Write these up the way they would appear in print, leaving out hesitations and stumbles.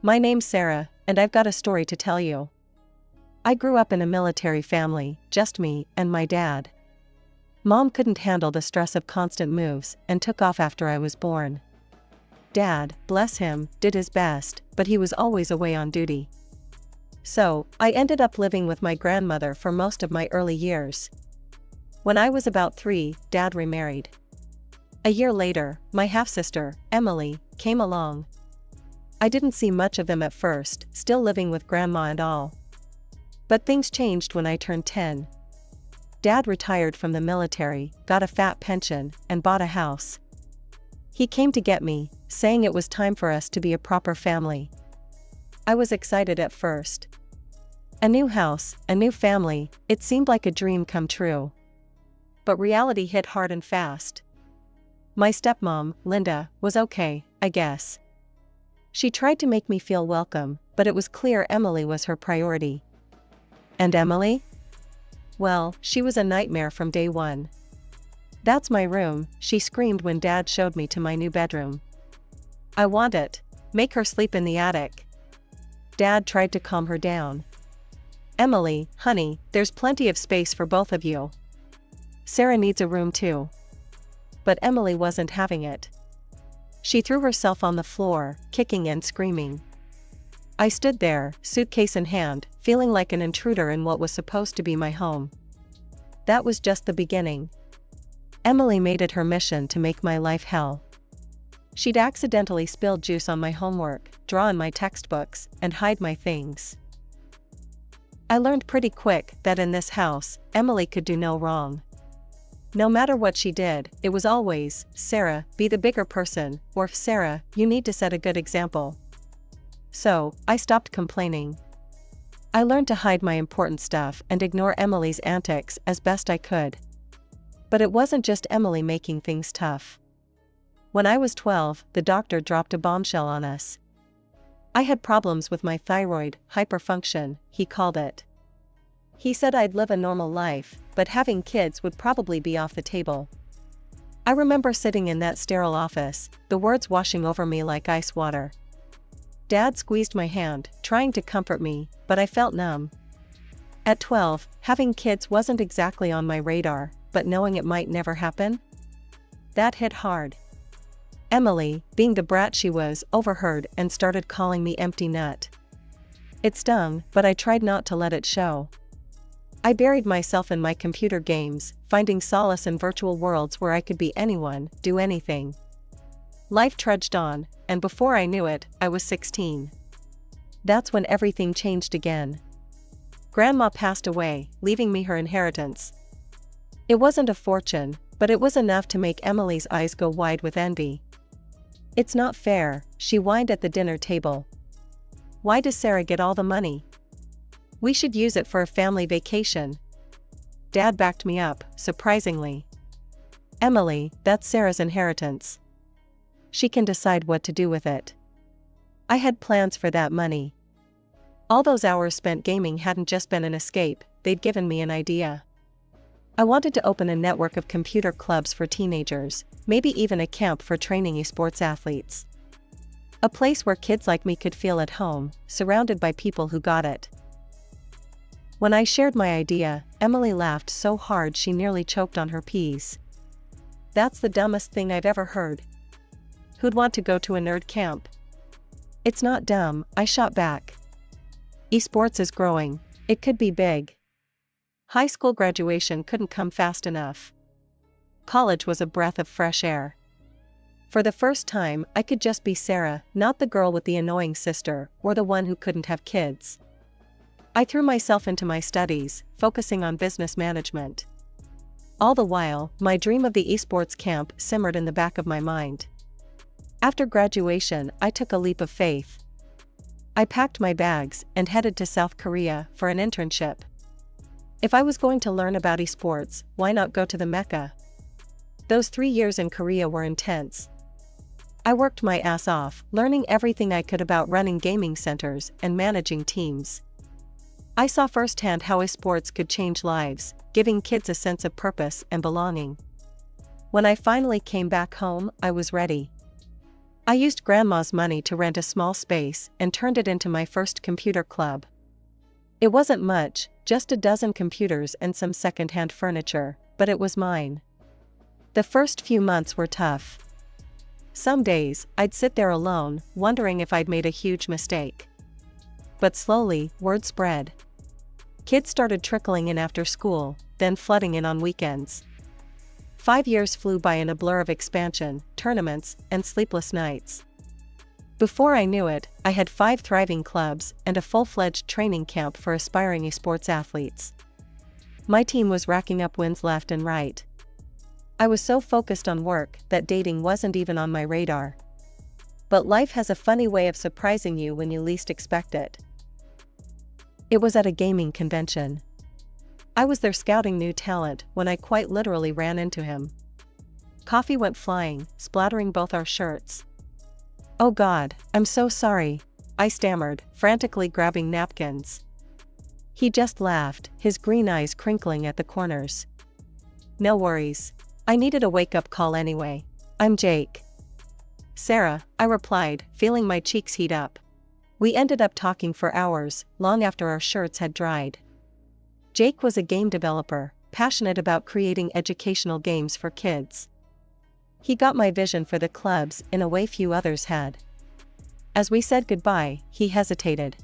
My name's Sarah, and I've got a story to tell you. I grew up in a military family, just me and my dad. Mom couldn't handle the stress of constant moves and took off after I was born. Dad, bless him, did his best, but he was always away on duty. So, I ended up living with my grandmother for most of my early years. When I was about 3, Dad remarried. A year later, my half-sister, Emily, came along. I didn't see much of them at first, still living with Grandma and all. But things changed when I turned 10. Dad retired from the military, got a fat pension, and bought a house. He came to get me, saying it was time for us to be a proper family. I was excited at first. A new house, a new family, it seemed like a dream come true. But reality hit hard and fast. My stepmom, Linda, was okay, I guess. She tried to make me feel welcome, but it was clear Emily was her priority. And Emily? Well, she was a nightmare from day one. "That's my room," she screamed when Dad showed me to my new bedroom. "I want it. Make her sleep in the attic." Dad tried to calm her down. "Emily, honey, there's plenty of space for both of you. Sarah needs a room too." But Emily wasn't having it. She threw herself on the floor, kicking and screaming. I stood there, suitcase in hand, feeling like an intruder in what was supposed to be my home. That was just the beginning. Emily made it her mission to make my life hell. She'd accidentally spilled juice on my homework, draw in my textbooks, and hide my things. I learned pretty quick that in this house, Emily could do no wrong. No matter what she did, it was always, "Sarah, be the bigger person," or "Sarah, you need to set a good example." So, I stopped complaining. I learned to hide my important stuff and ignore Emily's antics as best I could. But it wasn't just Emily making things tough. When I was 12, the doctor dropped a bombshell on us. I had problems with my thyroid, hyperfunction, he called it. He said I'd live a normal life, but having kids would probably be off the table. I remember sitting in that sterile office, the words washing over me like ice water. Dad squeezed my hand, trying to comfort me, but I felt numb. At 12, having kids wasn't exactly on my radar, but knowing it might never happen? That hit hard. Emily, being the brat she was, overheard and started calling me empty nut. It stung, but I tried not to let it show. I buried myself in my computer games, finding solace in virtual worlds where I could be anyone, do anything. Life trudged on, and before I knew it, I was 16. That's when everything changed again. Grandma passed away, leaving me her inheritance. It wasn't a fortune, but it was enough to make Emily's eyes go wide with envy. "It's not fair," she whined at the dinner table. "Why does Sarah get all the money? We should use it for a family vacation." Dad backed me up, surprisingly. "Emily, that's Sarah's inheritance. She can decide what to do with it." I had plans for that money. All those hours spent gaming hadn't just been an escape, they'd given me an idea. I wanted to open a network of computer clubs for teenagers, maybe even a camp for training esports athletes. A place where kids like me could feel at home, surrounded by people who got it. When I shared my idea, Emily laughed so hard she nearly choked on her peas. "That's the dumbest thing I've ever heard. Who'd want to go to a nerd camp?" "It's not dumb," I shot back. "Esports is growing. It could be big." High school graduation couldn't come fast enough. College was a breath of fresh air. For the first time, I could just be Sarah, not the girl with the annoying sister, or the one who couldn't have kids. I threw myself into my studies, focusing on business management. All the while, my dream of the esports camp simmered in the back of my mind. After graduation, I took a leap of faith. I packed my bags and headed to South Korea for an internship. If I was going to learn about esports, why not go to the Mecca? Those 3 years in Korea were intense. I worked my ass off, learning everything I could about running gaming centers and managing teams. I saw firsthand how esports could change lives, giving kids a sense of purpose and belonging. When I finally came back home, I was ready. I used Grandma's money to rent a small space and turned it into my first computer club. It wasn't much, just a dozen computers and some second-hand furniture, but it was mine. The first few months were tough. Some days, I'd sit there alone, wondering if I'd made a huge mistake. But slowly, word spread. Kids started trickling in after school, then flooding in on weekends. 5 years flew by in a blur of expansion, tournaments, and sleepless nights. Before I knew it, I had 5 thriving clubs and a full-fledged training camp for aspiring esports athletes. My team was racking up wins left and right. I was so focused on work that dating wasn't even on my radar. But life has a funny way of surprising you when you least expect it. It was at a gaming convention. I was there scouting new talent when I quite literally ran into him. Coffee went flying, splattering both our shirts. "Oh God, I'm so sorry," I stammered, frantically grabbing napkins. He just laughed, his green eyes crinkling at the corners. "No worries. I needed a wake-up call anyway. I'm Jake." "Sarah," I replied, feeling my cheeks heat up. We ended up talking for hours, long after our shirts had dried. Jake was a game developer, passionate about creating educational games for kids. He got my vision for the clubs in a way few others had. As we said goodbye, he hesitated.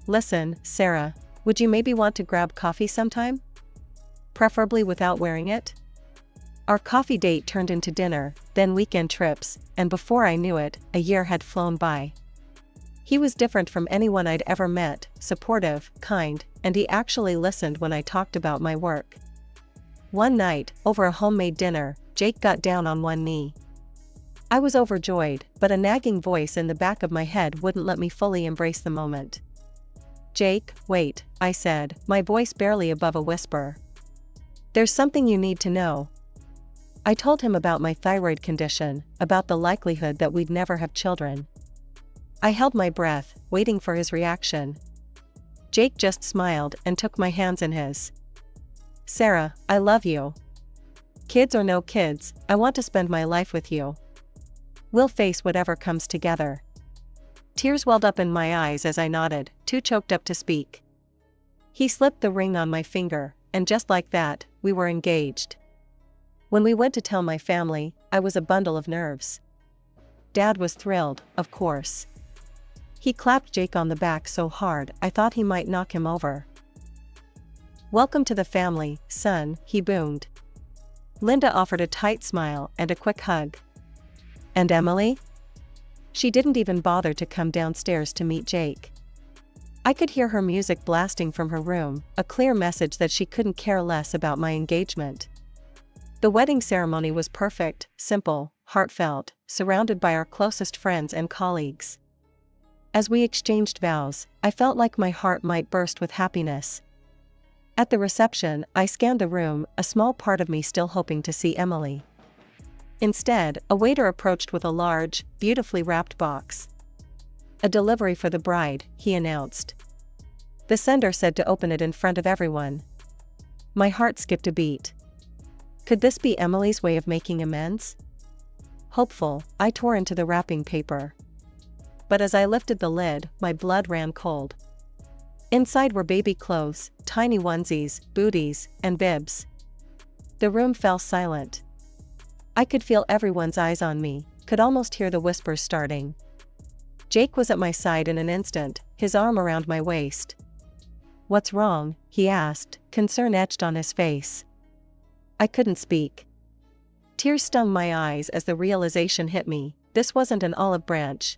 "Listen, Sarah, would you maybe want to grab coffee sometime? Preferably without wearing it?" Our coffee date turned into dinner, then weekend trips, and before I knew it, a year had flown by. He was different from anyone I'd ever met, supportive, kind, and he actually listened when I talked about my work. One night, over a homemade dinner, Jake got down on one knee. I was overjoyed, but a nagging voice in the back of my head wouldn't let me fully embrace the moment. "Jake, wait," I said, my voice barely above a whisper. "There's something you need to know." I told him about my thyroid condition, about the likelihood that we'd never have children. I held my breath, waiting for his reaction. Jake just smiled and took my hands in his. "Sarah, I love you. Kids or no kids, I want to spend my life with you. We'll face whatever comes together." Tears welled up in my eyes as I nodded, too choked up to speak. He slipped the ring on my finger, and just like that, we were engaged. When we went to tell my family, I was a bundle of nerves. Dad was thrilled, of course. He clapped Jake on the back so hard I thought he might knock him over. "Welcome to the family, son," he boomed. Linda offered a tight smile and a quick hug. "And Emily?" She didn't even bother to come downstairs to meet Jake. I could hear her music blasting from her room, a clear message that she couldn't care less about my engagement. The wedding ceremony was perfect, simple, heartfelt, surrounded by our closest friends and colleagues. As we exchanged vows, I felt like my heart might burst with happiness. At the reception, I scanned the room, a small part of me still hoping to see Emily. Instead, a waiter approached with a large, beautifully wrapped box. "A delivery for the bride," he announced. The sender said to open it in front of everyone. My heart skipped a beat. Could this be Emily's way of making amends? Hopeful, I tore into the wrapping paper. But as I lifted the lid, my blood ran cold. Inside were baby clothes, tiny onesies, booties, and bibs. The room fell silent. I could feel everyone's eyes on me, could almost hear the whispers starting. Jake was at my side in an instant, his arm around my waist. "What's wrong?" he asked, concern etched on his face. I couldn't speak. Tears stung my eyes as the realization hit me, this wasn't an olive branch.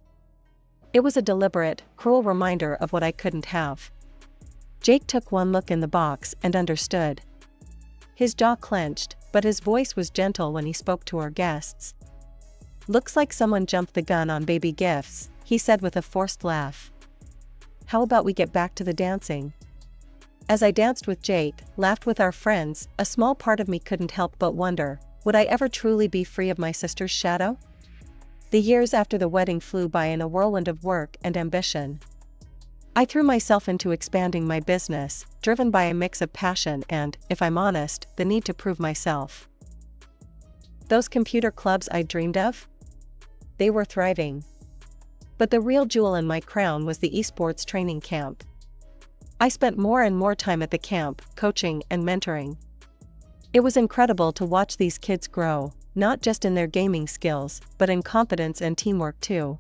It was a deliberate, cruel reminder of what I couldn't have. Jake took one look in the box and understood. His jaw clenched, but his voice was gentle when he spoke to our guests. "Looks like someone jumped the gun on baby gifts," he said with a forced laugh. "How about we get back to the dancing?" As I danced with Jake, laughed with our friends, a small part of me couldn't help but wonder, would I ever truly be free of my sister's shadow? The years after the wedding flew by in a whirlwind of work and ambition. I threw myself into expanding my business, driven by a mix of passion and, if I'm honest, the need to prove myself. Those computer clubs I dreamed of? they were thriving. But the real jewel in my crown was the esports training camp. I spent more and more time at the camp, coaching and mentoring. It was incredible to watch these kids grow, not just in their gaming skills, but in confidence and teamwork too.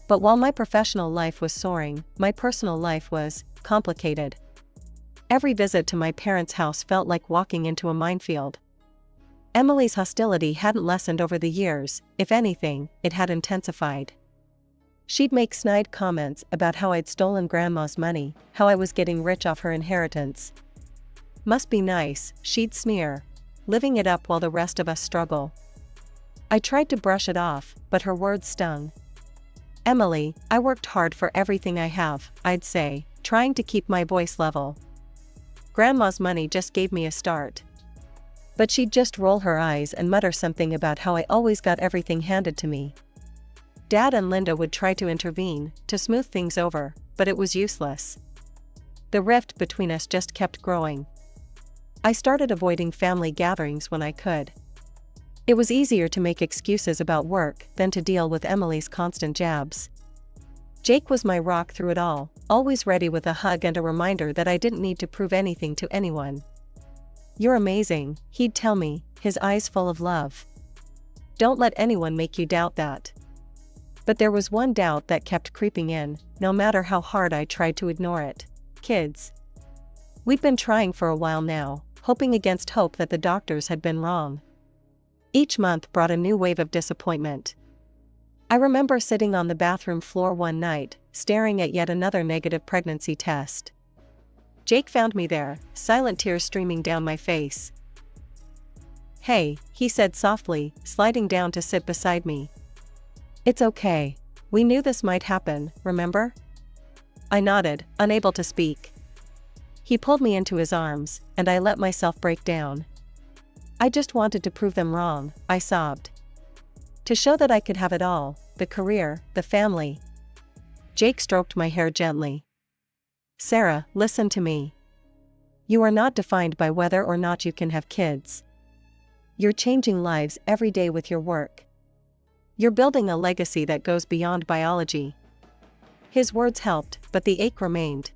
But while my professional life was soaring, my personal life was complicated. Every visit to my parents' house felt like walking into a minefield. Emily's hostility hadn't lessened over the years, if anything, it had intensified. She'd make snide comments about how I'd stolen Grandma's money, how I was getting rich off her inheritance. Must be nice, she'd sneer, living it up while the rest of us struggle. I tried to brush it off, but her words stung. Emily, I worked hard for everything I have, I'd say, trying to keep my voice level. Grandma's money just gave me a start. But she'd just roll her eyes and mutter something about how I always got everything handed to me. Dad and Linda would try to intervene, to smooth things over, but it was useless. The rift between us just kept growing. I started avoiding family gatherings when I could. It was easier to make excuses about work than to deal with Emily's constant jabs. Jake was my rock through it all, always ready with a hug and a reminder that I didn't need to prove anything to anyone. "You're amazing," he'd tell me, his eyes full of love. "Don't let anyone make you doubt that." But there was one doubt that kept creeping in, no matter how hard I tried to ignore it. Kids. We'd been trying for a while now, hoping against hope that the doctors had been wrong. Each month brought a new wave of disappointment. I remember sitting on the bathroom floor one night, staring at yet another negative pregnancy test. Jake found me there, silent tears streaming down my face. "Hey," he said softly, sliding down to sit beside me. "It's okay. We knew this might happen, remember?" I nodded, unable to speak. He pulled me into his arms, and I let myself break down. "I just wanted to prove them wrong," I sobbed. "To show that I could have it all, the career, the family." Jake stroked my hair gently. "Sarah, listen to me. You are not defined by whether or not you can have kids. You're changing lives every day with your work. You're building a legacy that goes beyond biology." His words helped, but the ache remained.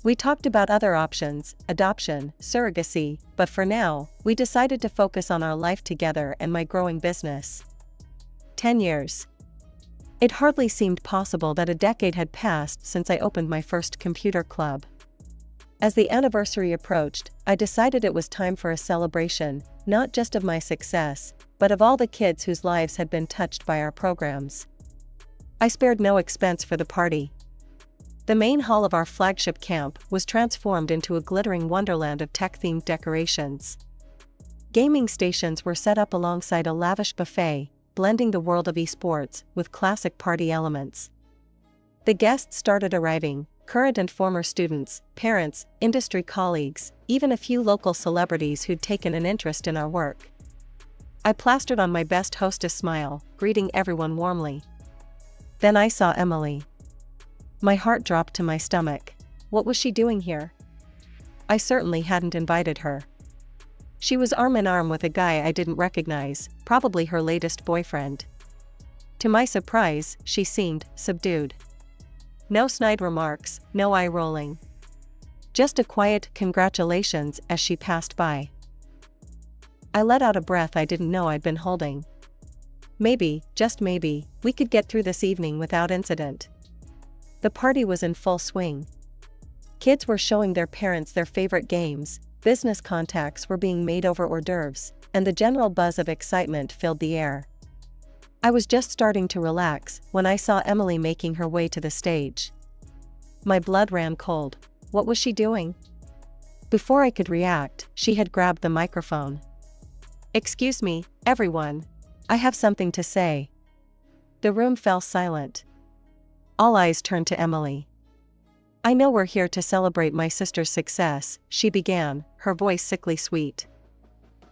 We talked about other options, adoption, surrogacy, but for now, we decided to focus on our life together and my growing business. 10 years. It hardly seemed possible that a decade had passed since I opened my first computer club. As the anniversary approached, I decided it was time for a celebration, not just of my success, but of all the kids whose lives had been touched by our programs. I spared no expense for the party. The main hall of our flagship camp was transformed into a glittering wonderland of tech-themed decorations. Gaming stations were set up alongside a lavish buffet, blending the world of esports with classic party elements. The guests started arriving, current and former students, parents, industry colleagues, even a few local celebrities who'd taken an interest in our work. I plastered on my best hostess smile, greeting everyone warmly. Then I saw Emily. My heart dropped to my stomach. What was she doing here? I certainly hadn't invited her. She was arm in arm with a guy I didn't recognize, probably her latest boyfriend. To my surprise, she seemed subdued. No snide remarks, no eye rolling. Just a quiet congratulations as she passed by. I let out a breath I didn't know I'd been holding. Maybe, just maybe, we could get through this evening without incident. The party was in full swing. Kids were showing their parents their favorite games, business contacts were being made over hors d'oeuvres, and the general buzz of excitement filled the air. I was just starting to relax when I saw Emily making her way to the stage. My blood ran cold. What was she doing? Before I could react, she had grabbed the microphone. "Excuse me, everyone. I have something to say." The room fell silent. All eyes turned to Emily. "I know we're here to celebrate my sister's success," she began, her voice sickly sweet.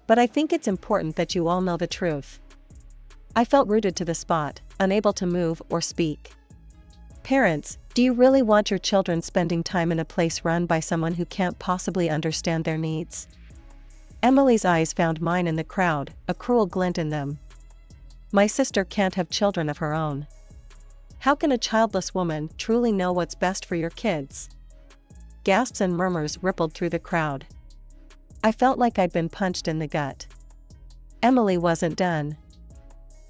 "But I think it's important that you all know the truth." I felt rooted to the spot, unable to move or speak. "Parents, do you really want your children spending time in a place run by someone who can't possibly understand their needs?" Emily's eyes found mine in the crowd, a cruel glint in them. My sister can't have children of her own. How can a childless woman truly know what's best for your kids? Gasps and murmurs rippled through the crowd. I felt like I'd been punched in the gut. Emily wasn't done.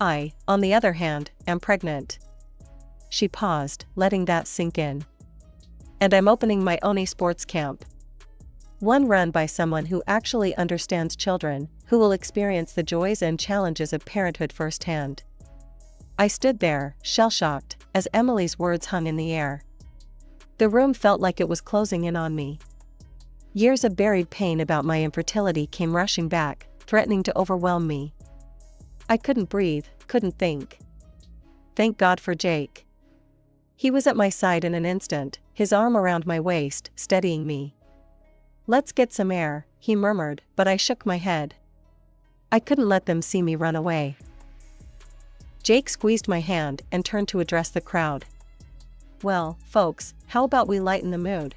I, on the other hand, am pregnant. She paused, letting that sink in. And I'm opening my own sports camp. One run by someone who actually understands children, who will experience the joys and challenges of parenthood firsthand. I stood there, shell-shocked, as Emily's words hung in the air. The room felt like it was closing in on me. Years of buried pain about my infertility came rushing back, threatening to overwhelm me. I couldn't breathe, couldn't think. Thank God for Jake. He was at my side in an instant, his arm around my waist, steadying me. "Let's get some air," he murmured, but I shook my head. I couldn't let them see me run away. Jake squeezed my hand and turned to address the crowd. "Well, folks, how about we lighten the mood?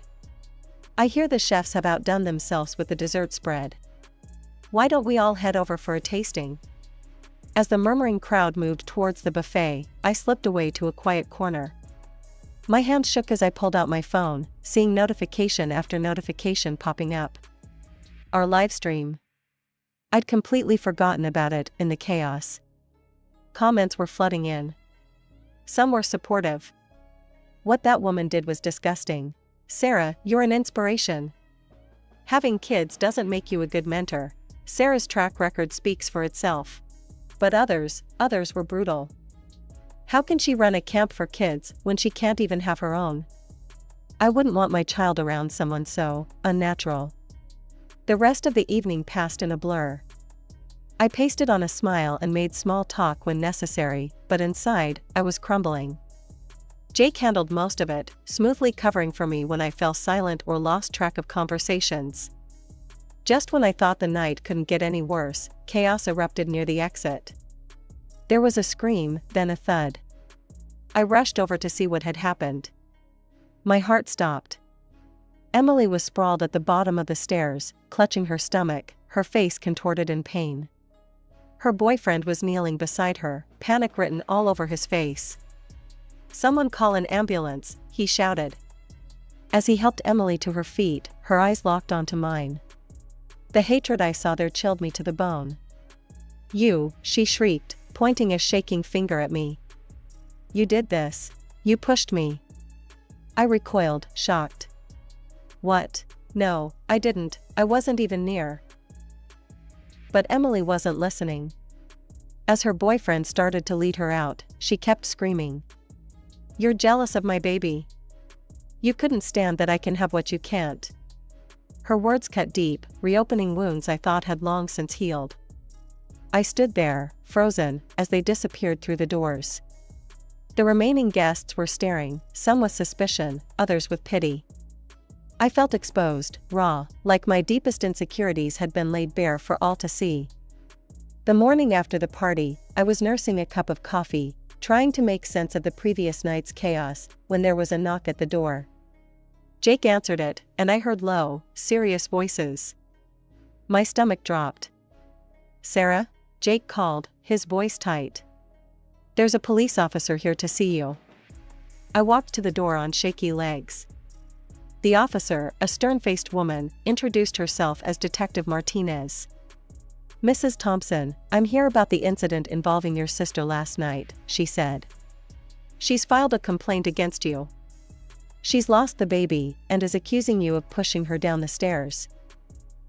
I hear the chefs have outdone themselves with the dessert spread. Why don't we all head over for a tasting?" As the murmuring crowd moved towards the buffet, I slipped away to a quiet corner. My hand shook as I pulled out my phone, seeing notification after notification popping up. Our live stream. I'd completely forgotten about it in the chaos. Comments were flooding in. Some were supportive. "What that woman did was disgusting. Sarah, you're an inspiration. Having kids doesn't make you a good mentor. Sarah's track record speaks for itself." But others were brutal. "How can she run a camp for kids when she can't even have her own? I wouldn't want my child around someone so unnatural." The rest of the evening passed in a blur. I pasted on a smile and made small talk when necessary, but inside, I was crumbling. Jake handled most of it, smoothly covering for me when I fell silent or lost track of conversations. Just when I thought the night couldn't get any worse, chaos erupted near the exit. There was a scream, then a thud. I rushed over to see what had happened. My heart stopped. Emily was sprawled at the bottom of the stairs, clutching her stomach, her face contorted in pain. Her boyfriend was kneeling beside her, panic written all over his face. "Someone call an ambulance," he shouted. As he helped Emily to her feet, her eyes locked onto mine. The hatred I saw there chilled me to the bone. "You," she shrieked, pointing a shaking finger at me. "You did this. You pushed me." I recoiled, shocked. "What? No, I didn't, I wasn't even near." But Emily wasn't listening. As her boyfriend started to lead her out, she kept screaming. "You're jealous of my baby. You couldn't stand that I can have what you can't." Her words cut deep, reopening wounds I thought had long since healed. I stood there, frozen, as they disappeared through the doors. The remaining guests were staring, some with suspicion, others with pity. I felt exposed, raw, like my deepest insecurities had been laid bare for all to see. The morning after the party, I was nursing a cup of coffee, trying to make sense of the previous night's chaos, when there was a knock at the door. Jake answered it, and I heard low, serious voices. My stomach dropped. "Sarah?" Jake called, his voice tight. "There's a police officer here to see you." I walked to the door on shaky legs. The officer, a stern-faced woman, introduced herself as Detective Martinez. "Mrs. Thompson, I'm here about the incident involving your sister last night," she said. "She's filed a complaint against you. She's lost the baby, and is accusing you of pushing her down the stairs."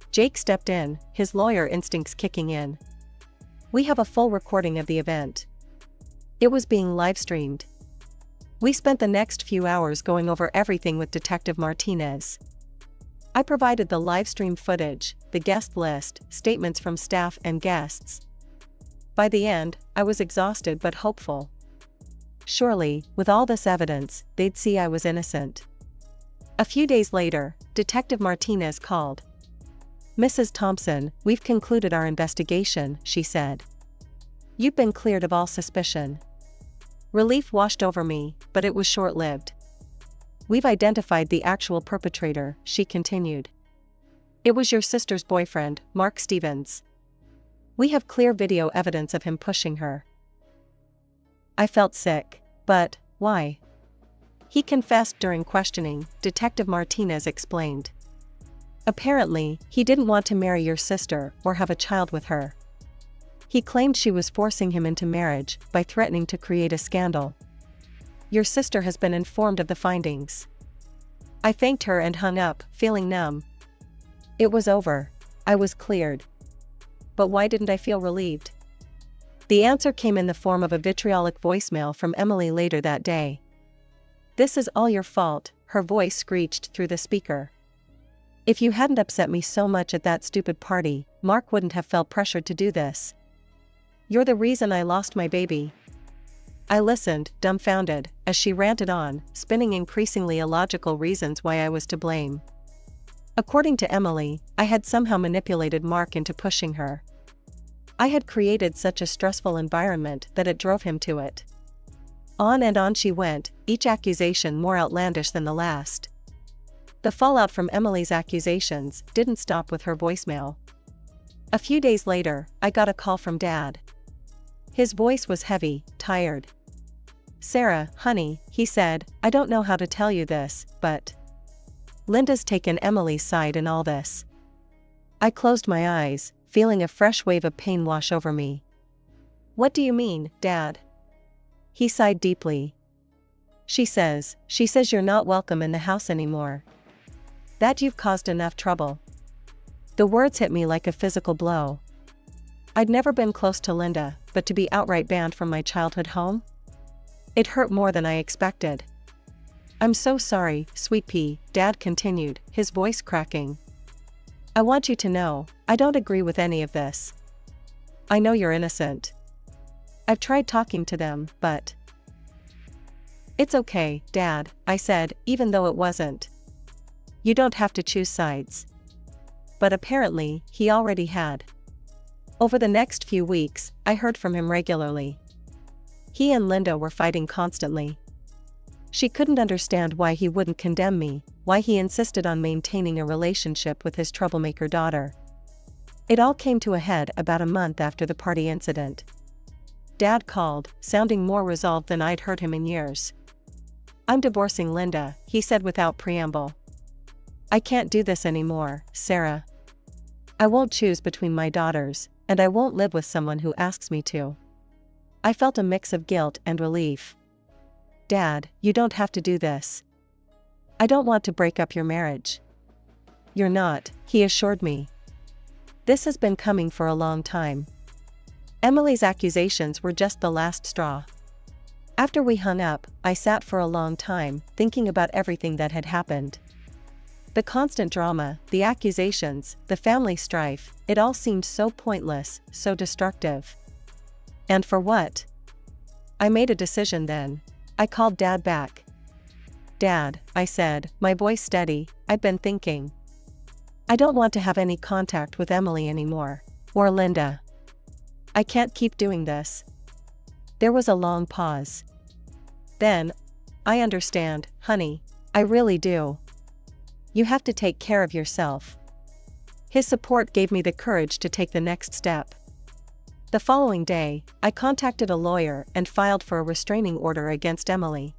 Jake stepped in, his lawyer instincts kicking in. "We have a full recording of the event. It was being live-streamed." We spent the next few hours going over everything with Detective Martinez. I provided the live-stream footage, the guest list, statements from staff and guests. By the end, I was exhausted but hopeful. Surely, with all this evidence, they'd see I was innocent. A few days later, Detective Martinez called. "Mrs. Thompson, we've concluded our investigation," she said. "You've been cleared of all suspicion." Relief washed over me, but it was short-lived. "We've identified the actual perpetrator," she continued. "It was your sister's boyfriend, Mark Stevens. We have clear video evidence of him pushing her. I felt sick. But, why? He confessed during questioning, Detective Martinez explained. Apparently, he didn't want to marry your sister or have a child with her. He claimed she was forcing him into marriage by threatening to create a scandal. Your sister has been informed of the findings. I thanked her and hung up, feeling numb. It was over. I was cleared. But why didn't I feel relieved? The answer came in the form of a vitriolic voicemail from Emily later that day. "This is all your fault," her voice screeched through the speaker. "If you hadn't upset me so much at that stupid party, Mark wouldn't have felt pressured to do this. You're the reason I lost my baby." I listened, dumbfounded, as she ranted on, spinning increasingly illogical reasons why I was to blame. According to Emily, I had somehow manipulated Mark into pushing her. I had created such a stressful environment that it drove him to it. On and on she went, each accusation more outlandish than the last. The fallout from Emily's accusations didn't stop with her voicemail. A few days later, I got a call from Dad. His voice was heavy, tired. "Sarah, honey," he said, "I don't know how to tell you this, but Linda's taken Emily's side in all this." I closed my eyes, feeling a fresh wave of pain wash over me. "What do you mean, Dad?" He sighed deeply. She says you're not welcome in the house anymore. That you've caused enough trouble." The words hit me like a physical blow. I'd never been close to Linda, but to be outright banned from my childhood home? It hurt more than I expected. "I'm so sorry, sweet pea," Dad continued, his voice cracking. "I want you to know, I don't agree with any of this. I know you're innocent. I've tried talking to them, but..." "It's okay, Dad," I said, even though it wasn't. "You don't have to choose sides." But apparently, he already had. Over the next few weeks, I heard from him regularly. He and Linda were fighting constantly. She couldn't understand why he wouldn't condemn me, why he insisted on maintaining a relationship with his troublemaker daughter. It all came to a head about a month after the party incident. Dad called, sounding more resolved than I'd heard him in years. "I'm divorcing Linda," he said without preamble. "I can't do this anymore, Sarah. I won't choose between my daughters, and I won't live with someone who asks me to." I felt a mix of guilt and relief. "Dad, you don't have to do this. I don't want to break up your marriage." "You're not," he assured me. "This has been coming for a long time." Emily's accusations were just the last straw. After we hung up, I sat for a long time, thinking about everything that had happened. The constant drama, the accusations, the family strife, it all seemed so pointless, so destructive. And for what? I made a decision then. I called Dad back. "Dad," I said, my voice steady, "I've been thinking. I don't want to have any contact with Emily anymore. Or Linda. I can't keep doing this." There was a long pause. Then, "I understand, honey. I really do. You have to take care of yourself." His support gave me the courage to take the next step. The following day, I contacted a lawyer and filed for a restraining order against Emily.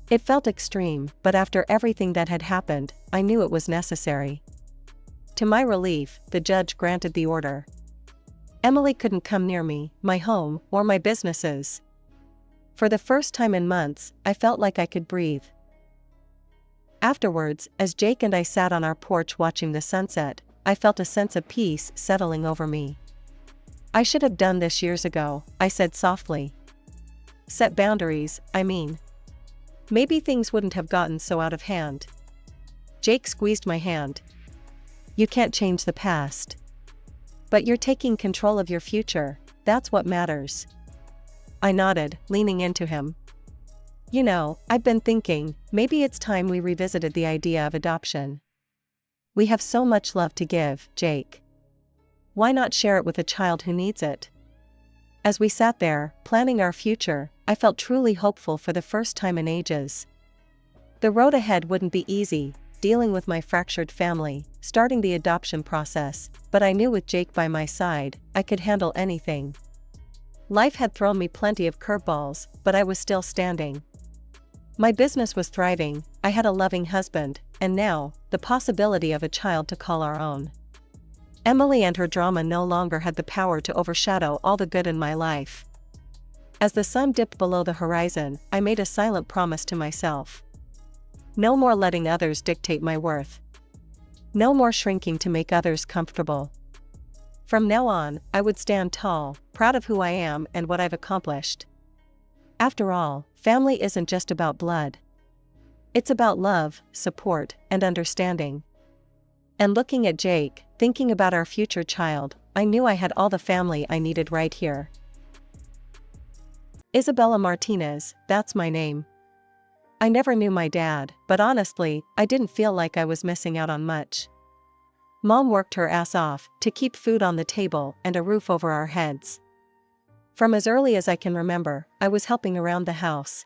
It felt extreme, but after everything that had happened, I knew it was necessary. To my relief, the judge granted the order. Emily couldn't come near me, my home, or my businesses. For the first time in months, I felt like I could breathe. Afterwards, as Jake and I sat on our porch watching the sunset, I felt a sense of peace settling over me. "I should have done this years ago," I said softly. "Set boundaries, I mean. Maybe things wouldn't have gotten so out of hand." Jake squeezed my hand. "You can't change the past. But you're taking control of your future, that's what matters." I nodded, leaning into him. "You know, I've been thinking, maybe it's time we revisited the idea of adoption. We have so much love to give, Jake. Why not share it with a child who needs it?" As we sat there, planning our future, I felt truly hopeful for the first time in ages. The road ahead wouldn't be easy, dealing with my fractured family, starting the adoption process, but I knew with Jake by my side, I could handle anything. Life had thrown me plenty of curveballs, but I was still standing. My business was thriving, I had a loving husband, and now, the possibility of a child to call our own. Emily and her drama no longer had the power to overshadow all the good in my life. As the sun dipped below the horizon, I made a silent promise to myself. No more letting others dictate my worth. No more shrinking to make others comfortable. From now on, I would stand tall, proud of who I am and what I've accomplished. After all, family isn't just about blood. It's about love, support, and understanding. And looking at Jake, thinking about our future child, I knew I had all the family I needed right here. Isabella Martinez, that's my name. I never knew my dad, but honestly, I didn't feel like I was missing out on much. Mom worked her ass off to keep food on the table and a roof over our heads. From as early as I can remember, I was helping around the house.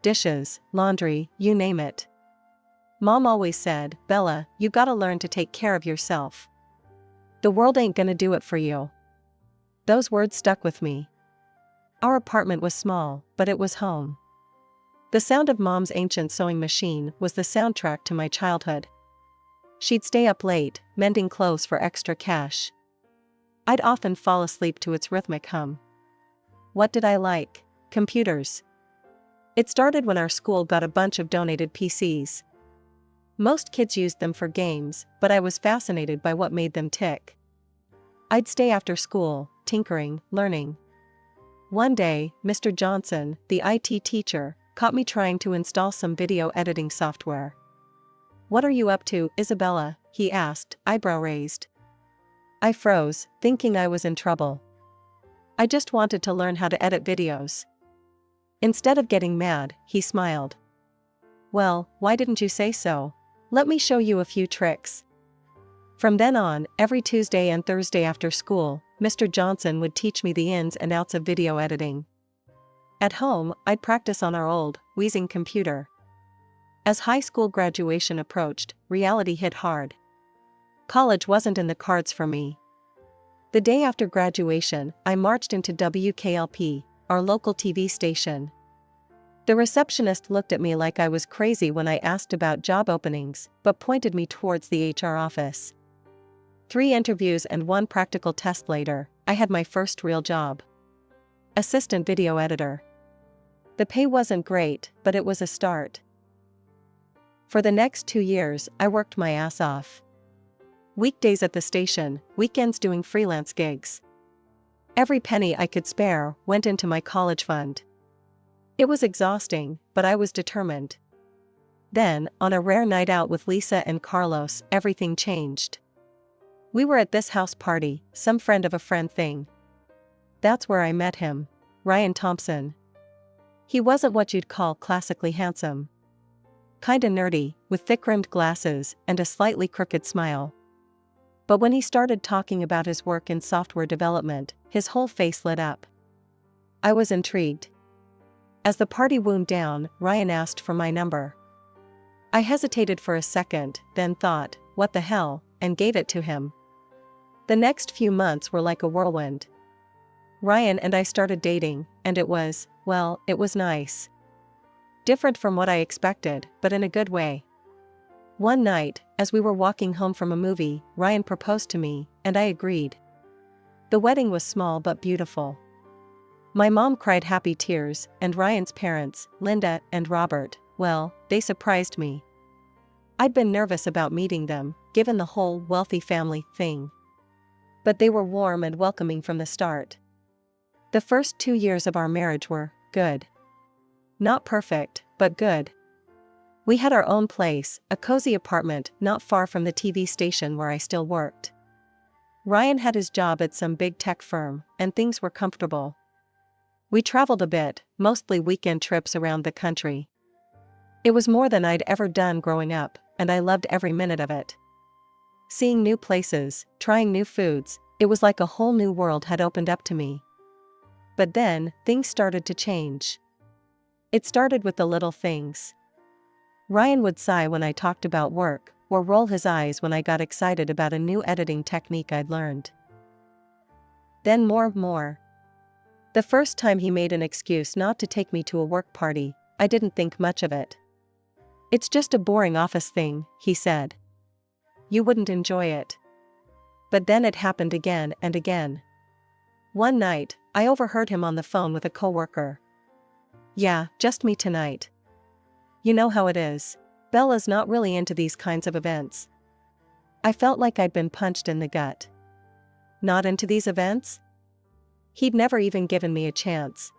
Dishes, laundry, you name it. Mom always said, "Bella, you gotta learn to take care of yourself. The world ain't gonna do it for you." Those words stuck with me. Our apartment was small, but it was home. The sound of Mom's ancient sewing machine was the soundtrack to my childhood. She'd stay up late, mending clothes for extra cash. I'd often fall asleep to its rhythmic hum. What did I like? Computers. It started when our school got a bunch of donated PCs. Most kids used them for games, but I was fascinated by what made them tick. I'd stay after school, tinkering, learning. One day, Mr. Johnson, the IT teacher, caught me trying to install some video editing software. "What are you up to, Isabella?" he asked, eyebrow raised. I froze, thinking I was in trouble. I just wanted to learn how to edit videos. Instead of getting mad, he smiled. "Well, why didn't you say so? Let me show you a few tricks." From then on, every Tuesday and Thursday after school, Mr. Johnson would teach me the ins and outs of video editing. At home, I'd practice on our old, wheezing computer. As high school graduation approached, reality hit hard. College wasn't in the cards for me. The day after graduation, I marched into WKLP, our local TV station. The receptionist looked at me like I was crazy when I asked about job openings, but pointed me towards the HR office. 3 interviews and 1 practical test later, I had my first real job. Assistant video editor. The pay wasn't great, but it was a start. For the next 2 years, I worked my ass off. Weekdays at the station, weekends doing freelance gigs. Every penny I could spare went into my college fund. It was exhausting, but I was determined. Then, on a rare night out with Lisa and Carlos, everything changed. We were at this house party, some friend of a friend thing. That's where I met him, Ryan Thompson. He wasn't what you'd call classically handsome. Kinda nerdy, with thick-rimmed glasses and a slightly crooked smile. But when he started talking about his work in software development, his whole face lit up. I was intrigued. As the party wound down, Ryan asked for my number. I hesitated for a second, then thought, what the hell, and gave it to him. The next few months were like a whirlwind. Ryan and I started dating, and it was nice. Different from what I expected, but in a good way. One night, as we were walking home from a movie, Ryan proposed to me, and I agreed. The wedding was small but beautiful. My mom cried happy tears, and Ryan's parents, Linda and Robert, well, they surprised me. I'd been nervous about meeting them, given the whole wealthy family thing. But they were warm and welcoming from the start. The first 2 years of our marriage were good. Not perfect, but good. We had our own place, a cozy apartment not far from the TV station where I still worked. Ryan had his job at some big tech firm, and things were comfortable. We traveled a bit, mostly weekend trips around the country. It was more than I'd ever done growing up, and I loved every minute of it. Seeing new places, trying new foods, it was like a whole new world had opened up to me. But then, things started to change. It started with the little things. Ryan would sigh when I talked about work, or roll his eyes when I got excited about a new editing technique I'd learned. Then more. The first time he made an excuse not to take me to a work party, I didn't think much of it. "It's just a boring office thing," he said. "You wouldn't enjoy it." But then it happened again and again. One night, I overheard him on the phone with a coworker. "Yeah, just me tonight. You know how it is. Bella's not really into these kinds of events." I felt like I'd been punched in the gut. Not into these events? He'd never even given me a chance.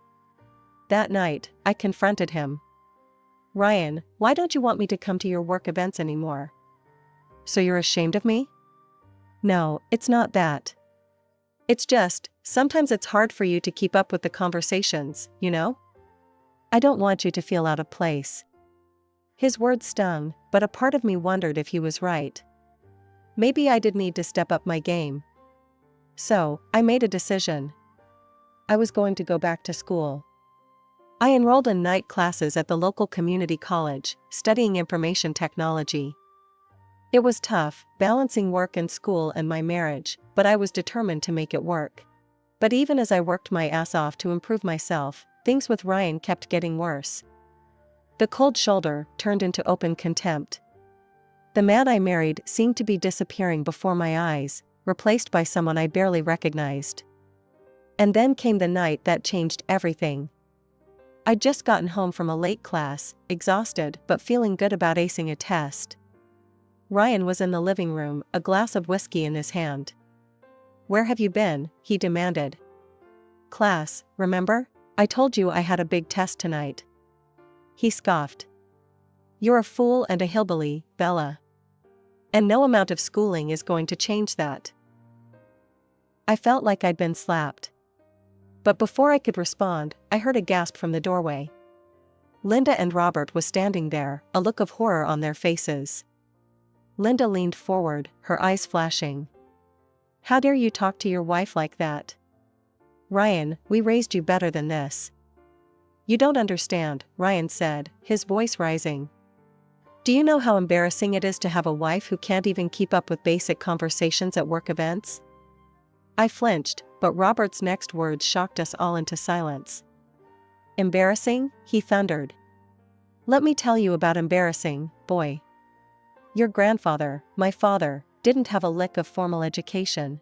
That night, I confronted him. "Ryan, why don't you want me to come to your work events anymore? So you're ashamed of me?" "No, it's not that. It's just, sometimes it's hard for you to keep up with the conversations, you know? I don't want you to feel out of place." His words stung, but a part of me wondered if he was right. Maybe I did need to step up my game. So, I made a decision. I was going to go back to school. I enrolled in night classes at the local community college, studying information technology. It was tough, balancing work and school and my marriage, but I was determined to make it work. But even as I worked my ass off to improve myself, things with Ryan kept getting worse. The cold shoulder turned into open contempt. The man I married seemed to be disappearing before my eyes, replaced by someone I barely recognized. And then came the night that changed everything. I'd just gotten home from a late class, exhausted but feeling good about acing a test. Ryan was in the living room, a glass of whiskey in his hand. "Where have you been?" he demanded. "Class, remember? I told you I had a big test tonight." He scoffed. "You're a fool and a hillbilly, Bella. And no amount of schooling is going to change that." I felt like I'd been slapped. But before I could respond, I heard a gasp from the doorway. Linda and Robert was standing there, a look of horror on their faces. Linda leaned forward, her eyes flashing. "How dare you talk to your wife like that? Ryan, we raised you better than this." "You don't understand," Ryan said, his voice rising. "Do you know how embarrassing it is to have a wife who can't even keep up with basic conversations at work events?" I flinched, but Robert's next words shocked us all into silence. "Embarrassing?" he thundered. "Let me tell you about embarrassing, boy. Your grandfather, my father, didn't have a lick of formal education.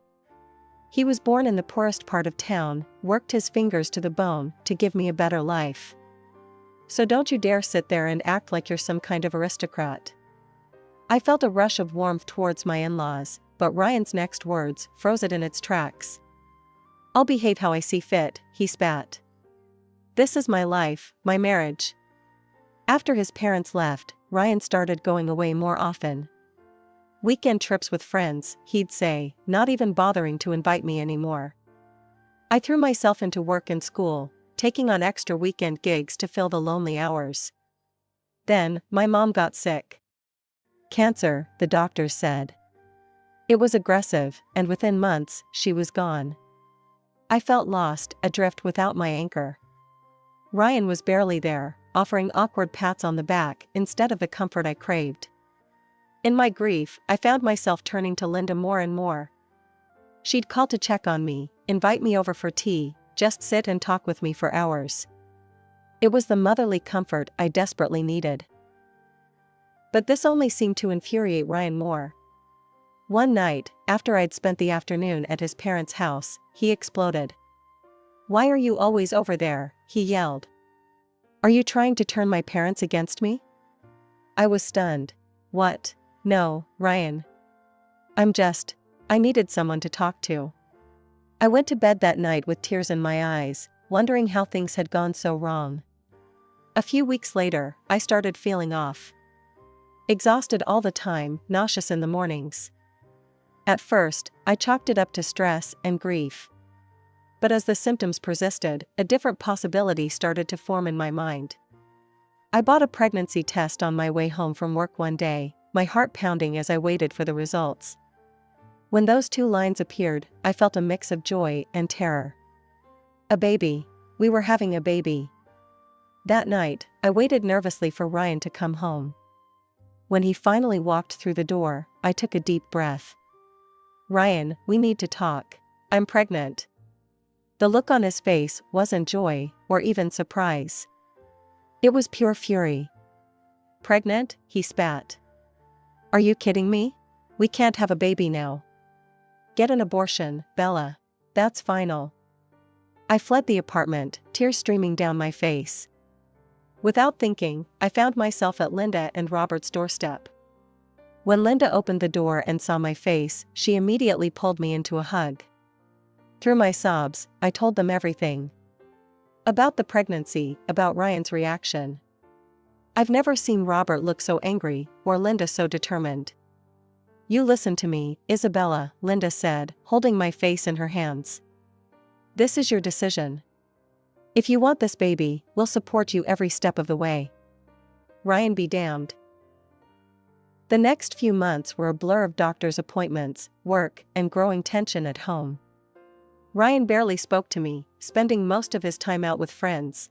He was born in the poorest part of town, worked his fingers to the bone to give me a better life. So don't you dare sit there and act like you're some kind of aristocrat." I felt a rush of warmth towards my in-laws, but Ryan's next words froze it in its tracks. "I'll behave how I see fit," he spat. "This is my life, my marriage." After his parents left, Ryan started going away more often. "Weekend trips with friends," he'd say, not even bothering to invite me anymore. I threw myself into work and school, taking on extra weekend gigs to fill the lonely hours. Then, my mom got sick. Cancer, the doctors said. It was aggressive, and within months, she was gone. I felt lost, adrift without my anchor. Ryan was barely there, offering awkward pats on the back instead of the comfort I craved. In my grief, I found myself turning to Linda more and more. She'd call to check on me, invite me over for tea, just sit and talk with me for hours. It was the motherly comfort I desperately needed. But this only seemed to infuriate Ryan more. One night, after I'd spent the afternoon at his parents' house, he exploded. "Why are you always over there?" he yelled. "Are you trying to turn my parents against me?" I was stunned. "What? No, Ryan. I needed someone to talk to." I went to bed that night with tears in my eyes, wondering how things had gone so wrong. A few weeks later, I started feeling off. Exhausted all the time, nauseous in the mornings. At first, I chalked it up to stress and grief. But as the symptoms persisted, a different possibility started to form in my mind. I bought a pregnancy test on my way home from work one day, my heart pounding as I waited for the results. When those two lines appeared, I felt a mix of joy and terror. A baby. We were having a baby. That night, I waited nervously for Ryan to come home. When he finally walked through the door, I took a deep breath. "Ryan, we need to talk. I'm pregnant." The look on his face wasn't joy, or even surprise. It was pure fury. "Pregnant?" he spat. "Are you kidding me? We can't have a baby now. Get an abortion, Bella. That's final." I fled the apartment, tears streaming down my face. Without thinking, I found myself at Linda and Robert's doorstep. When Linda opened the door and saw my face, she immediately pulled me into a hug. Through my sobs, I told them everything. About the pregnancy, about Ryan's reaction. I've never seen Robert look so angry, or Linda so determined. "You listen to me, Isabella," Linda said, holding my face in her hands. "This is your decision. If you want this baby, we'll support you every step of the way. Ryan be damned." The next few months were a blur of doctor's appointments, work, and growing tension at home. Ryan barely spoke to me, spending most of his time out with friends.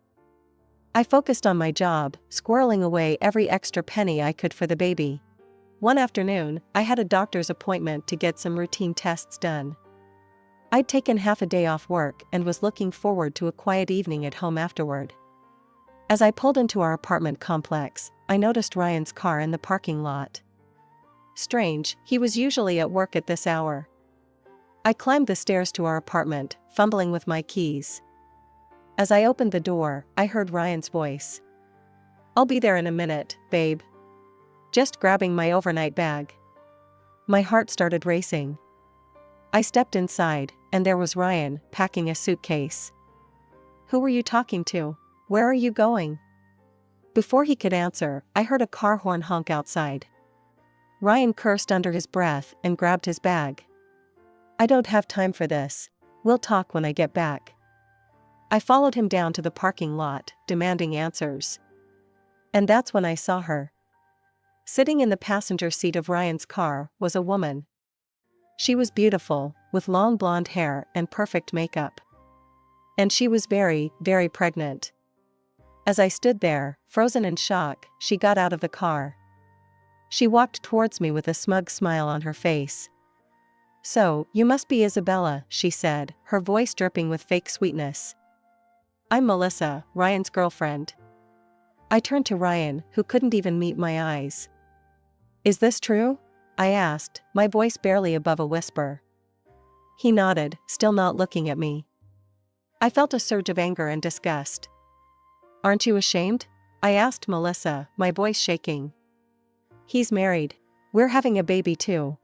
I focused on my job, squirreling away every extra penny I could for the baby. One afternoon, I had a doctor's appointment to get some routine tests done. I'd taken half a day off work and was looking forward to a quiet evening at home afterward. As I pulled into our apartment complex, I noticed Ryan's car in the parking lot. Strange, he was usually at work at this hour. I climbed the stairs to our apartment, fumbling with my keys. As I opened the door, I heard Ryan's voice. "I'll be there in a minute, babe. Just grabbing my overnight bag." My heart started racing. I stepped inside, and there was Ryan, packing a suitcase. "Who were you talking to? Where are you going?" Before he could answer, I heard a car horn honk outside. Ryan cursed under his breath and grabbed his bag. "I don't have time for this. We'll talk when I get back." I followed him down to the parking lot, demanding answers. And that's when I saw her. Sitting in the passenger seat of Ryan's car was a woman. She was beautiful, with long blonde hair and perfect makeup. And she was very, very pregnant. As I stood there, frozen in shock, she got out of the car. She walked towards me with a smug smile on her face. "So, you must be Isabella," she said, her voice dripping with fake sweetness. "I'm Melissa, Ryan's girlfriend." I turned to Ryan, who couldn't even meet my eyes. "Is this true?" I asked, my voice barely above a whisper. He nodded, still not looking at me. I felt a surge of anger and disgust. "Aren't you ashamed?" I asked Melissa, my voice shaking. "He's married. We're having a baby too."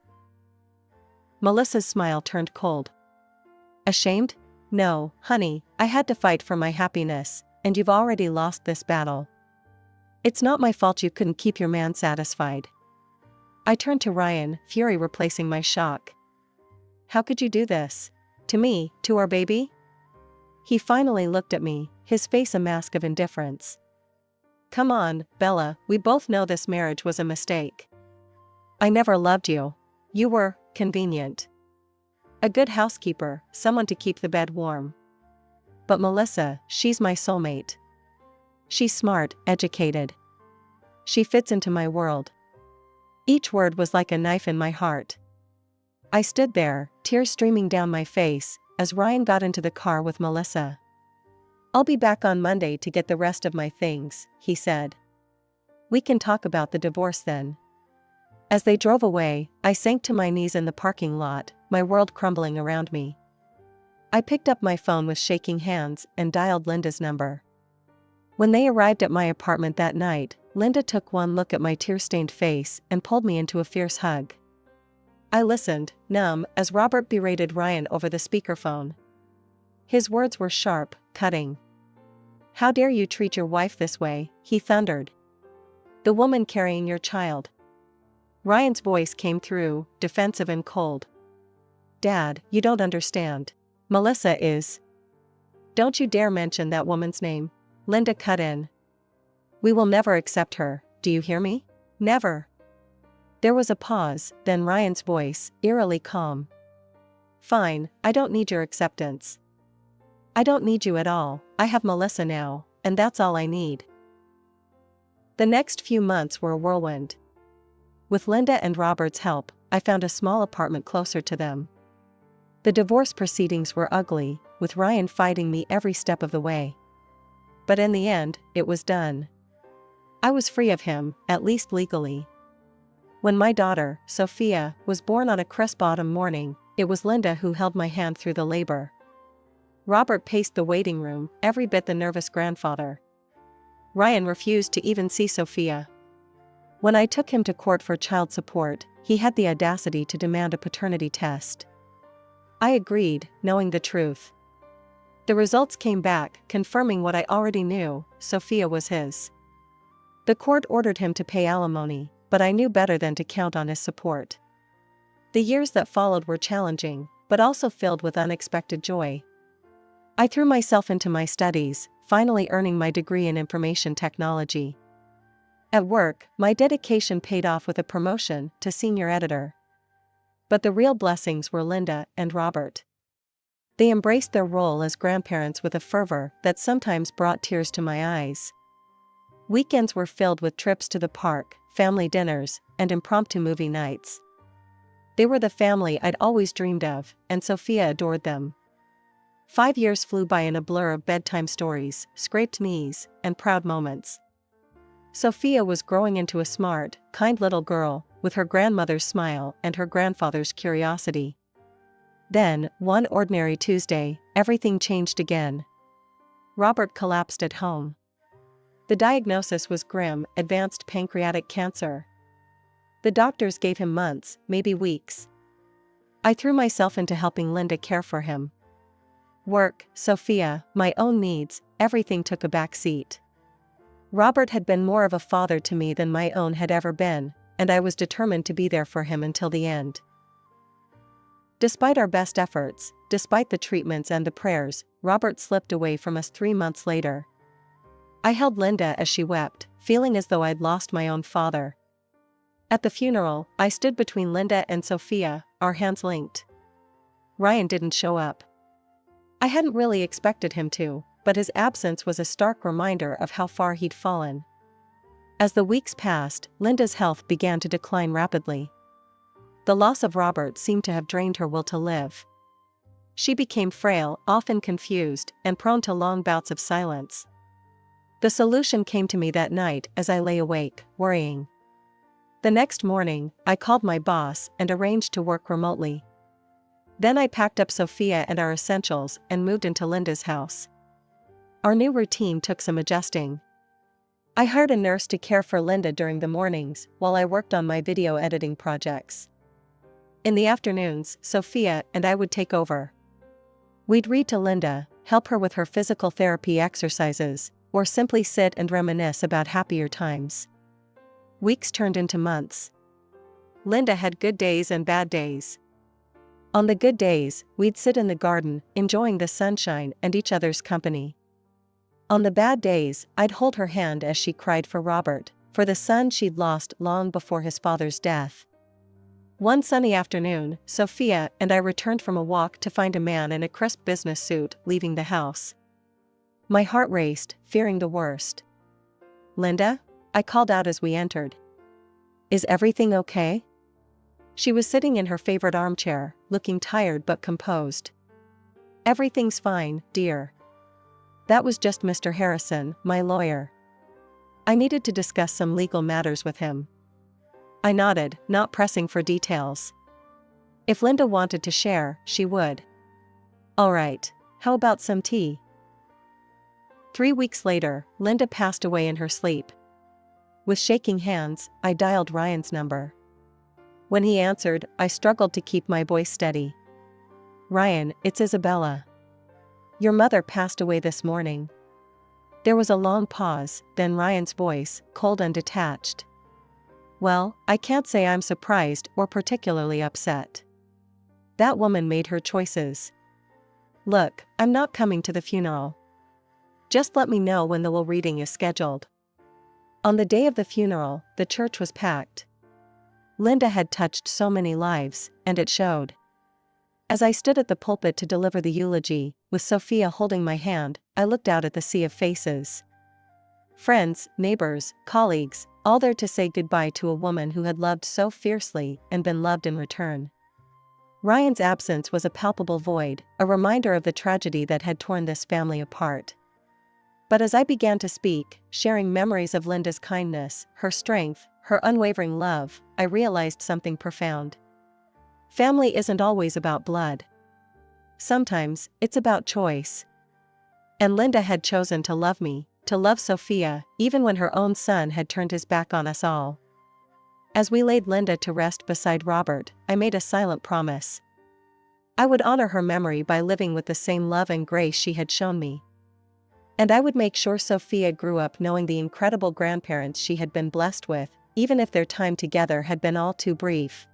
Melissa's smile turned cold. "Ashamed? No, honey, I had to fight for my happiness, and you've already lost this battle. It's not my fault you couldn't keep your man satisfied." I turned to Ryan, fury replacing my shock. "How could you do this? To me, to our baby?" He finally looked at me, his face a mask of indifference. "Come on, Bella, we both know this marriage was a mistake. I never loved you. You were convenient. A good housekeeper, someone to keep the bed warm. But Melissa, she's my soulmate. She's smart, educated. She fits into my world." Each word was like a knife in my heart. I stood there, tears streaming down my face, as Ryan got into the car with Melissa. "I'll be back on Monday to get the rest of my things," he said. "We can talk about the divorce then." As they drove away, I sank to my knees in the parking lot, my world crumbling around me. I picked up my phone with shaking hands and dialed Linda's number. When they arrived at my apartment that night, Linda took one look at my tear-stained face and pulled me into a fierce hug. I listened, numb, as Robert berated Ryan over the speakerphone. His words were sharp, cutting. "How dare you treat your wife this way," he thundered. "The woman carrying your child." Ryan's voice came through, defensive and cold. "Dad, you don't understand. Melissa is..." "Don't you dare mention that woman's name," Linda cut in. "We will never accept her, do you hear me? Never." There was a pause, then Ryan's voice, eerily calm. "Fine, I don't need your acceptance. I don't need you at all, I have Melissa now, and that's all I need." The next few months were a whirlwind. With Linda and Robert's help, I found a small apartment closer to them. The divorce proceedings were ugly, with Ryan fighting me every step of the way. But in the end, it was done. I was free of him, at least legally. When my daughter, Sophia, was born on a crisp autumn morning, it was Linda who held my hand through the labor. Robert paced the waiting room, every bit the nervous grandfather. Ryan refused to even see Sophia. When I took him to court for child support, he had the audacity to demand a paternity test. I agreed, knowing the truth. The results came back, confirming what I already knew: Sophia was his. The court ordered him to pay alimony, but I knew better than to count on his support. The years that followed were challenging, but also filled with unexpected joy. I threw myself into my studies, finally earning my degree in information technology. At work, my dedication paid off with a promotion to senior editor. But the real blessings were Linda and Robert. They embraced their role as grandparents with a fervor that sometimes brought tears to my eyes. Weekends were filled with trips to the park, family dinners, and impromptu movie nights. They were the family I'd always dreamed of, and Sophia adored them. 5 years flew by in a blur of bedtime stories, scraped knees, and proud moments. Sophia was growing into a smart, kind little girl, with her grandmother's smile and her grandfather's curiosity. Then, one ordinary Tuesday, everything changed again. Robert collapsed at home. The diagnosis was grim: advanced pancreatic cancer. The doctors gave him months, maybe weeks. I threw myself into helping Linda care for him. Work, Sophia, my own needs, everything took a back seat. Robert had been more of a father to me than my own had ever been, and I was determined to be there for him until the end. Despite our best efforts, despite the treatments and the prayers, Robert slipped away from us 3 months later. I held Linda as she wept, feeling as though I'd lost my own father. At the funeral, I stood between Linda and Sophia, our hands linked. Ryan didn't show up. I hadn't really expected him to, but his absence was a stark reminder of how far he'd fallen. As the weeks passed, Linda's health began to decline rapidly. The loss of Robert seemed to have drained her will to live. She became frail, often confused, and prone to long bouts of silence. The solution came to me that night as I lay awake, worrying. The next morning, I called my boss and arranged to work remotely. Then I packed up Sophia and our essentials and moved into Linda's house. Our new routine took some adjusting. I hired a nurse to care for Linda during the mornings while I worked on my video editing projects. In the afternoons, Sophia and I would take over. We'd read to Linda, help her with her physical therapy exercises, or simply sit and reminisce about happier times. Weeks turned into months. Linda had good days and bad days. On the good days, we'd sit in the garden, enjoying the sunshine and each other's company. On the bad days, I'd hold her hand as she cried for Robert, for the son she'd lost long before his father's death. One sunny afternoon, Sophia and I returned from a walk to find a man in a crisp business suit leaving the house. My heart raced, fearing the worst. "Linda?" I called out as we entered. "Is everything okay?" She was sitting in her favorite armchair, looking tired but composed. "Everything's fine, dear. That was just Mr. Harrison, my lawyer. I needed to discuss some legal matters with him." I nodded, not pressing for details. If Linda wanted to share, she would. "All right, how about some tea?" 3 weeks later, Linda passed away in her sleep. With shaking hands, I dialed Ryan's number. When he answered, I struggled to keep my voice steady. "Ryan, it's Isabella. Your mother passed away this morning." There was a long pause, then Ryan's voice, cold and detached. "Well, I can't say I'm surprised or particularly upset. That woman made her choices. Look, I'm not coming to the funeral. Just let me know when the will reading is scheduled." On the day of the funeral, the church was packed. Linda had touched so many lives, and it showed. As I stood at the pulpit to deliver the eulogy, with Sophia holding my hand, I looked out at the sea of faces. Friends, neighbors, colleagues, all there to say goodbye to a woman who had loved so fiercely and been loved in return. Ryan's absence was a palpable void, a reminder of the tragedy that had torn this family apart. But as I began to speak, sharing memories of Linda's kindness, her strength, her unwavering love, I realized something profound. Family isn't always about blood. Sometimes, it's about choice. And Linda had chosen to love me, to love Sophia, even when her own son had turned his back on us all. As we laid Linda to rest beside Robert, I made a silent promise. I would honor her memory by living with the same love and grace she had shown me. And I would make sure Sophia grew up knowing the incredible grandparents she had been blessed with, even if their time together had been all too brief.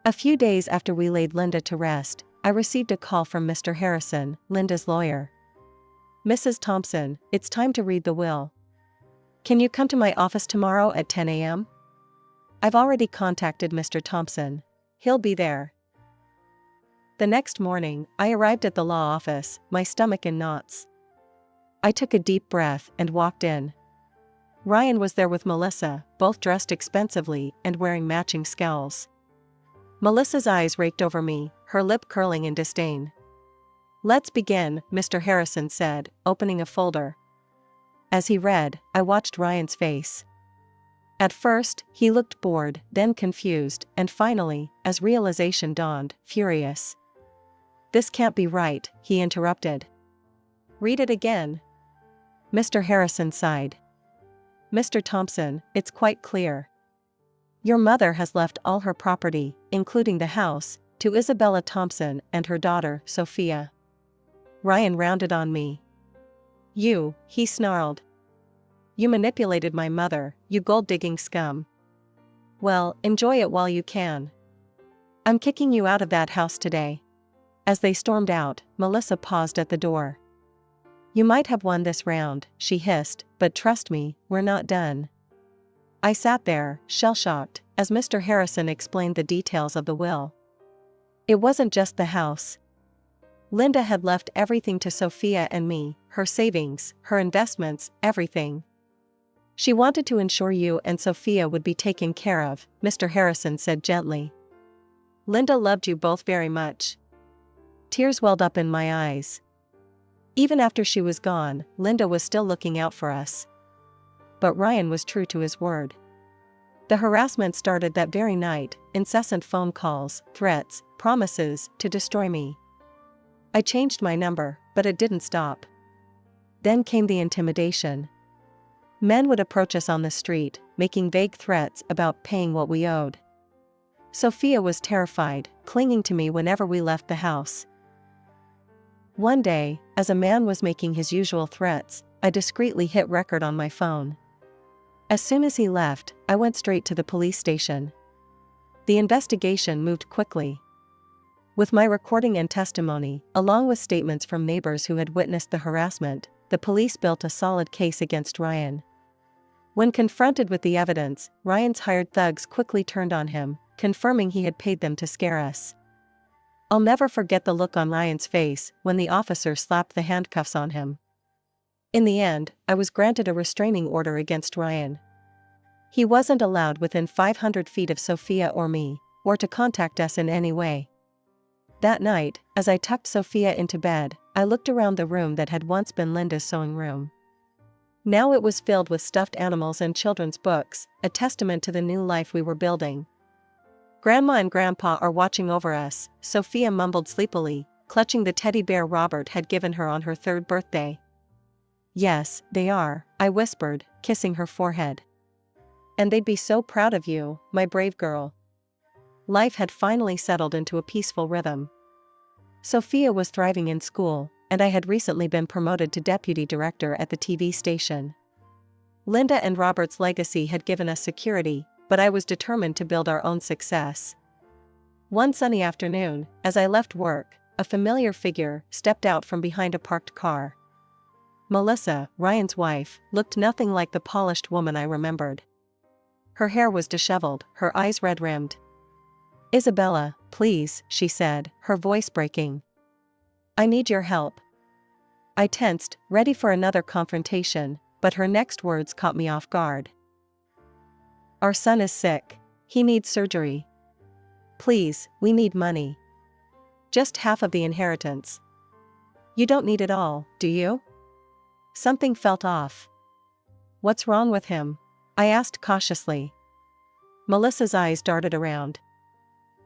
A few days after we laid Linda to rest, I received a call from Mr. Harrison, Linda's lawyer. "Mrs. Thompson, it's time to read the will. Can you come to my office tomorrow at 10 a.m.? I've already contacted Mr. Thompson. He'll be there." The next morning, I arrived at the law office, my stomach in knots. I took a deep breath and walked in. Ryan was there with Melissa, both dressed expensively and wearing matching scowls. Melissa's eyes raked over me, her lip curling in disdain. "Let's begin," Mr. Harrison said, opening a folder. As he read, I watched Ryan's face. At first, he looked bored, then confused, and finally, as realization dawned, furious. "This can't be right," he interrupted. "Read it again." Mr. Harrison sighed. "Mr. Thompson, it's quite clear. Your mother has left all her property, including the house, to Isabella Thompson and her daughter, Sophia." Ryan rounded on me. "You," he snarled. "You manipulated my mother, you gold-digging scum. Well, enjoy it while you can. I'm kicking you out of that house today." As they stormed out, Melissa paused at the door. "You might have won this round," she hissed, "but trust me, we're not done." I sat there, shell-shocked, as Mr. Harrison explained the details of the will. It wasn't just the house. Linda had left everything to Sophia and me, her savings, her investments, everything. "She wanted to ensure you and Sophia would be taken care of," Mr. Harrison said gently. "Linda loved you both very much." Tears welled up in my eyes. Even after she was gone, Linda was still looking out for us. But Ryan was true to his word. The harassment started that very night, incessant phone calls, threats, promises to destroy me. I changed my number, but it didn't stop. Then came the intimidation. Men would approach us on the street, making vague threats about paying what we owed. Sophia was terrified, clinging to me whenever we left the house. One day, as a man was making his usual threats, I discreetly hit record on my phone. As soon as he left, I went straight to the police station. The investigation moved quickly. With my recording and testimony, along with statements from neighbors who had witnessed the harassment, the police built a solid case against Ryan. When confronted with the evidence, Ryan's hired thugs quickly turned on him, confirming he had paid them to scare us. I'll never forget the look on Ryan's face when the officer slapped the handcuffs on him. In the end, I was granted a restraining order against Ryan. He wasn't allowed within 500 feet of Sophia or me, or to contact us in any way. That night, as I tucked Sophia into bed, I looked around the room that had once been Linda's sewing room. Now it was filled with stuffed animals and children's books, a testament to the new life we were building. "Grandma and Grandpa are watching over us," Sophia mumbled sleepily, clutching the teddy bear Robert had given her on her 3rd birthday. "Yes, they are," I whispered, kissing her forehead. "And they'd be so proud of you, my brave girl." Life had finally settled into a peaceful rhythm. Sophia was thriving in school, and I had recently been promoted to deputy director at the TV station. Linda and Robert's legacy had given us security, but I was determined to build our own success. One sunny afternoon, as I left work, a familiar figure stepped out from behind a parked car. Melissa, Ryan's wife, looked nothing like the polished woman I remembered. Her hair was disheveled, her eyes red-rimmed. "Isabella, please," she said, her voice breaking. "I need your help." I tensed, ready for another confrontation, but her next words caught me off guard. "Our son is sick. He needs surgery. Please, we need money." Just half of the inheritance. You don't need it all, do you? Something felt off. What's wrong with him? I asked cautiously. Melissa's eyes darted around.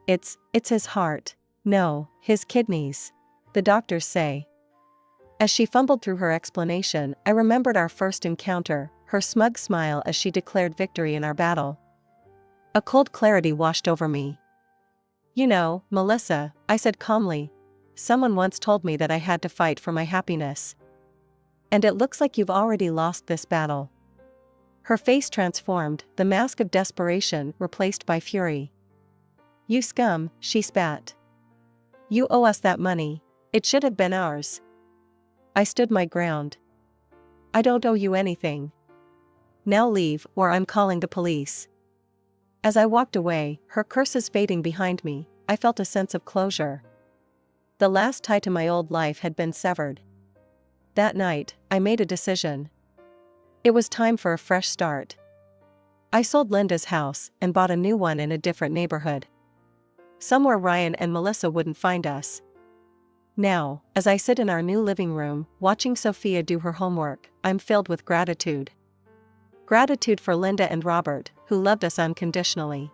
It's his heart. No, his kidneys. The doctors say. As she fumbled through her explanation, I remembered our first encounter, her smug smile as she declared victory in our battle. A cold clarity washed over me. You know, Melissa, I said calmly, someone once told me that I had to fight for my happiness. And it looks like you've already lost this battle. Her face transformed, the mask of desperation replaced by fury. You scum, she spat. You owe us that money. It should have been ours. I stood my ground. I don't owe you anything. Now leave, or I'm calling the police. As I walked away, her curses fading behind me, I felt a sense of closure. The last tie to my old life had been severed. That night, I made a decision. It was time for a fresh start. I sold Linda's house and bought a new one in a different neighborhood. Somewhere Ryan and Melissa wouldn't find us. Now, as I sit in our new living room, watching Sophia do her homework, I'm filled with gratitude. Gratitude for Linda and Robert, who loved us unconditionally.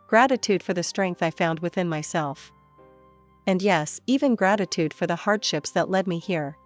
Gratitude for the strength I found within myself. And yes, even gratitude for the hardships that led me here,